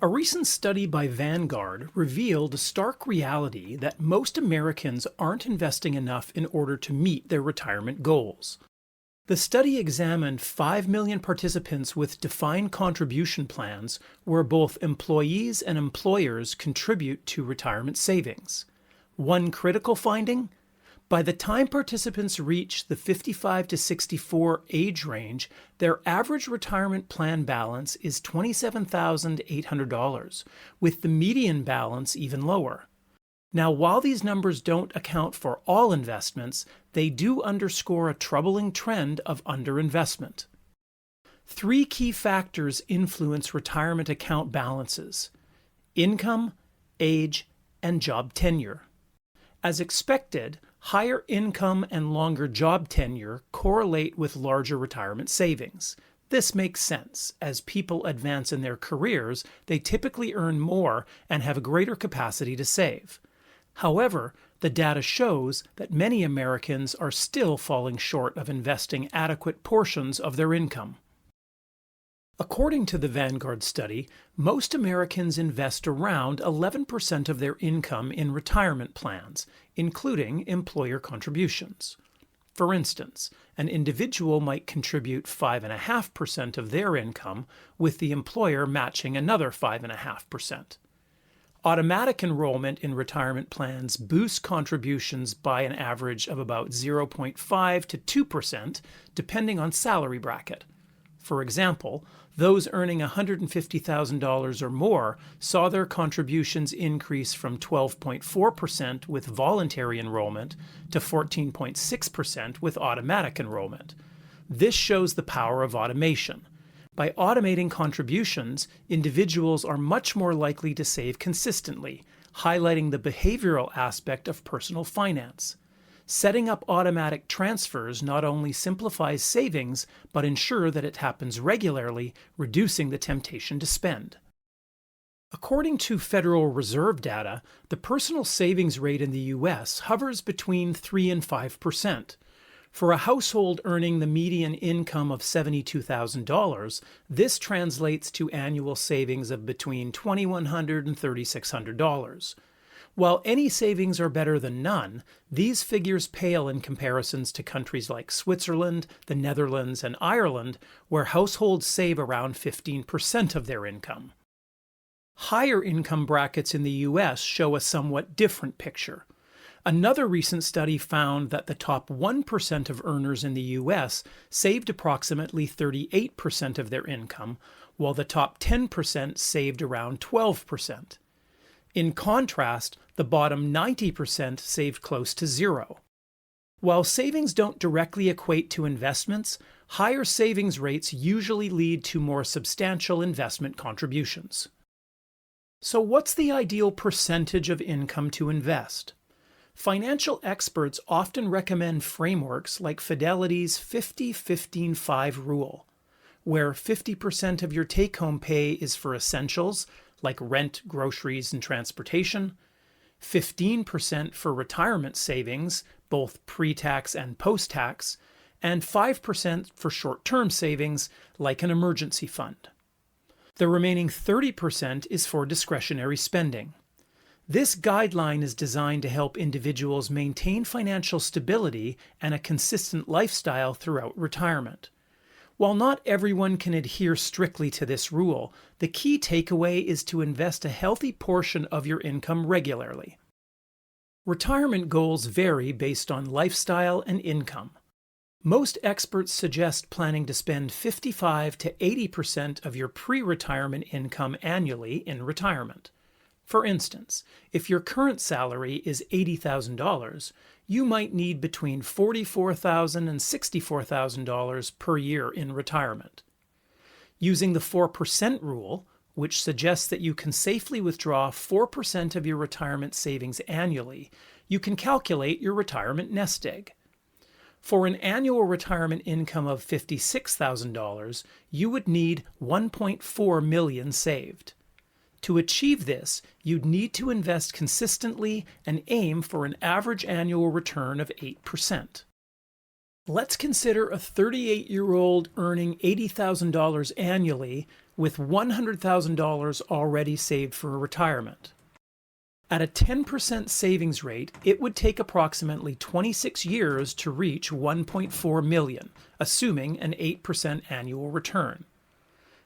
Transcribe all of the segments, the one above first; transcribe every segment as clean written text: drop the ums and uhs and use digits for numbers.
A recent study by Vanguard revealed a stark reality that most Americans aren't investing enough in order to meet their retirement goals. The study examined 5 million participants with defined contribution plans where both employees and employers contribute to retirement savings. One critical finding: by the time participants reach the 55 to 64 age range, their average retirement plan balance is $27,800, with the median balance even lower. Now, while these numbers don't account for all investments, they do underscore a troubling trend of underinvestment. Three key factors influence retirement account balances: income, age, and job tenure. As expected, higher income and longer job tenure correlate with larger retirement savings. This makes sense. As people advance in their careers, they typically earn more and have a greater capacity to save. However, the data shows that many Americans are still falling short of investing adequate portions of their income. According to the Vanguard study, most Americans invest around 11% of their income in retirement plans, including employer contributions. For instance, an individual might contribute 5.5% of their income, with the employer matching another 5.5%. Automatic enrollment in retirement plans boosts contributions by an average of about 0.5 to 2%, depending on salary bracket. For example, those earning $150,000 or more saw their contributions increase from 12.4% with voluntary enrollment to 14.6% with automatic enrollment. This shows the power of automation. By automating contributions, individuals are much more likely to save consistently, highlighting the behavioral aspect of personal finance. Setting up automatic transfers not only simplifies savings, but ensure that it happens regularly, reducing the temptation to spend. According to Federal Reserve data, the personal savings rate in the U.S. hovers between 3 and 5%. For a household earning the median income of $72,000, this translates to annual savings of between $2,100 and $3,600. While any savings are better than none, these figures pale in comparisons to countries like Switzerland, the Netherlands, and Ireland, where households save around 15% of their income. Higher income brackets in the U.S. show a somewhat different picture. Another recent study found that the top 1% of earners in the U.S. saved approximately 38% of their income, while the top 10% saved around 12%. In contrast, the bottom 90% saved close to zero. While savings don't directly equate to investments, higher savings rates usually lead to more substantial investment contributions. So what's the ideal percentage of income to invest? Financial experts often recommend frameworks like Fidelity's 50-15-5 rule, where 50% of your take-home pay is for essentials like rent, groceries, and transportation, 15% for retirement savings, both pre-tax and post-tax, and 5% for short-term savings like an emergency fund. The remaining 30% is for discretionary spending. This guideline is designed to help individuals maintain financial stability and a consistent lifestyle throughout retirement. While not everyone can adhere strictly to this rule, the key takeaway is to invest a healthy portion of your income regularly. Retirement goals vary based on lifestyle and income. Most experts suggest planning to spend 55 to 80% of your pre-retirement income annually in retirement. For instance, if your current salary is $80,000, you might need between $44,000 and $64,000 per year in retirement. Using the 4% rule, which suggests that you can safely withdraw 4% of your retirement savings annually, you can calculate your retirement nest egg. For an annual retirement income of $56,000, you would need $1.4 million saved. To achieve this, you'd need to invest consistently and aim for an average annual return of 8%. Let's consider a 38-year-old earning $80,000 annually with $100,000 already saved for retirement. At a 10% savings rate, it would take approximately 26 years to reach $1.4 million, assuming an 8% annual return.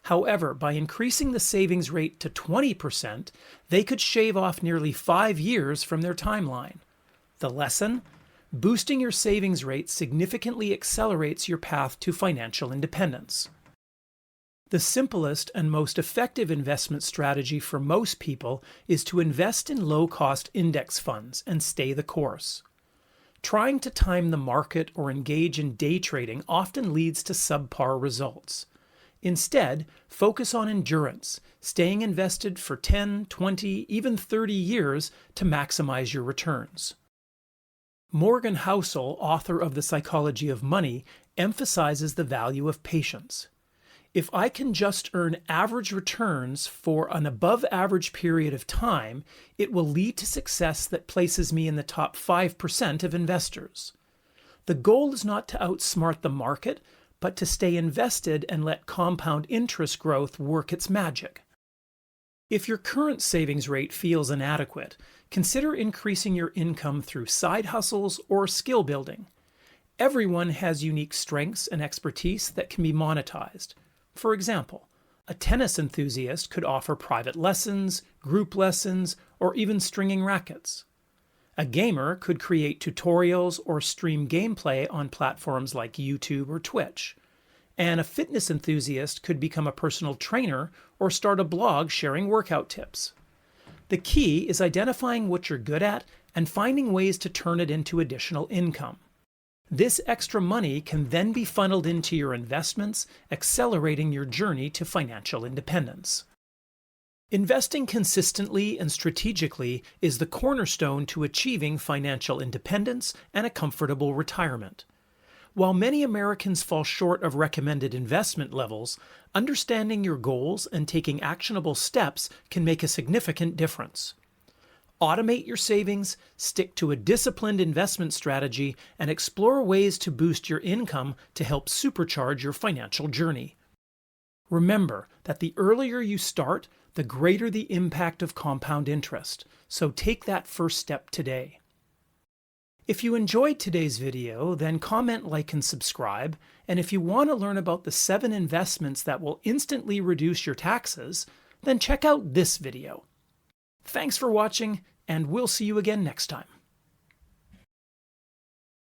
However, by increasing the savings rate to 20%, they could shave off nearly 5 years from their timeline. The lesson? Boosting your savings rate significantly accelerates your path to financial independence. The simplest and most effective investment strategy for most people is to invest in low-cost index funds and stay the course. Trying to time the market or engage in day trading often leads to subpar results. Instead, focus on endurance, staying invested for 10, 20, even 30 years to maximize your returns. Morgan Housel, author of The Psychology of Money, emphasizes the value of patience. If I can just earn average returns for an above-average period of time, it will lead to success that places me in the top 5% of investors. The goal is not to outsmart the market, but to stay invested and let compound interest growth work its magic. If your current savings rate feels inadequate, consider increasing your income through side hustles or skill building. Everyone has unique strengths and expertise that can be monetized. For example, a tennis enthusiast could offer private lessons, group lessons, or even stringing rackets. A gamer could create tutorials or stream gameplay on platforms like YouTube or Twitch. And a fitness enthusiast could become a personal trainer or start a blog sharing workout tips. The key is identifying what you're good at and finding ways to turn it into additional income. This extra money can then be funneled into your investments, accelerating your journey to financial independence. Investing consistently and strategically is the cornerstone to achieving financial independence and a comfortable retirement. While many Americans fall short of recommended investment levels, understanding your goals and taking actionable steps can make a significant difference. Automate your savings, stick to a disciplined investment strategy, and explore ways to boost your income to help supercharge your financial journey. Remember that the earlier you start, the greater the impact of compound interest, so take that first step today. If you enjoyed today's video, then comment, like, and subscribe, and if you want to learn about the 7 investments that will instantly reduce your taxes, then check out this video. Thanks for watching, and we'll see you again next time.